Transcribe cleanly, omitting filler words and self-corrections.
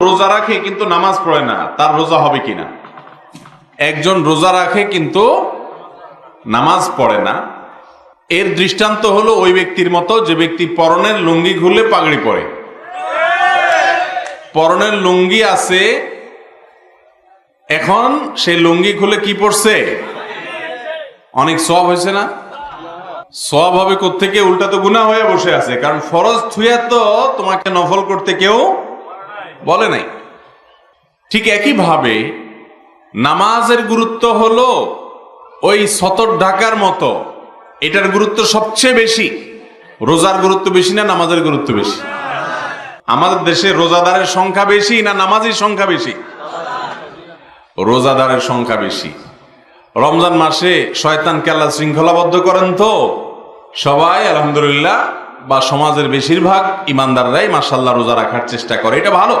রোজা রাখে কিন্তু নামাজ পড়ে না, তার রোজা হবে কিনা? একজন রোজা রাখে কিন্তু নামাজ পড়ে না, এর দৃষ্টান্ত হলো ওই ব্যক্তির মতো যে ব্যক্তি পরনের লুঙ্গি খুলে পাগড়ি পরে। পরনের লুঙ্গি আছে, এখন সেই লুঙ্গি খুলে কি পড়ছে? অনেক সওয়াব হয়েছে না? সওয়াব হবে কোত্থেকে? উল্টা তো গুনাহ হয়ে বসে আছে, কারণ ফরজ থুয়া তো তোমাকে নফল করতে কেউ বলে নাই। ঠিক একই ভাবে নামাজের গুরুত্ব হলো ওই সতর ঢাকার মতো, এটার গুরুত্ব সবচেয়ে বেশি। রোজার গুরুত্ব বেশি না নামাজের গুরুত্ব বেশি? আমাদের দেশে রোজাদারের সংখ্যা বেশি না নামাজের সংখ্যা বেশি? রোজাদারের সংখ্যা বেশি। রমজান মাসে শয়তানকে আল্লাহ শৃঙ্খলাবদ্ধ করেন তো সবাই আলহামদুলিল্লাহ, বা সমাজের বেশিরভাগ ইমানদাররাই মাশাআল্লাহ রোজা রাখার চেষ্টা করে, এটা ভালো।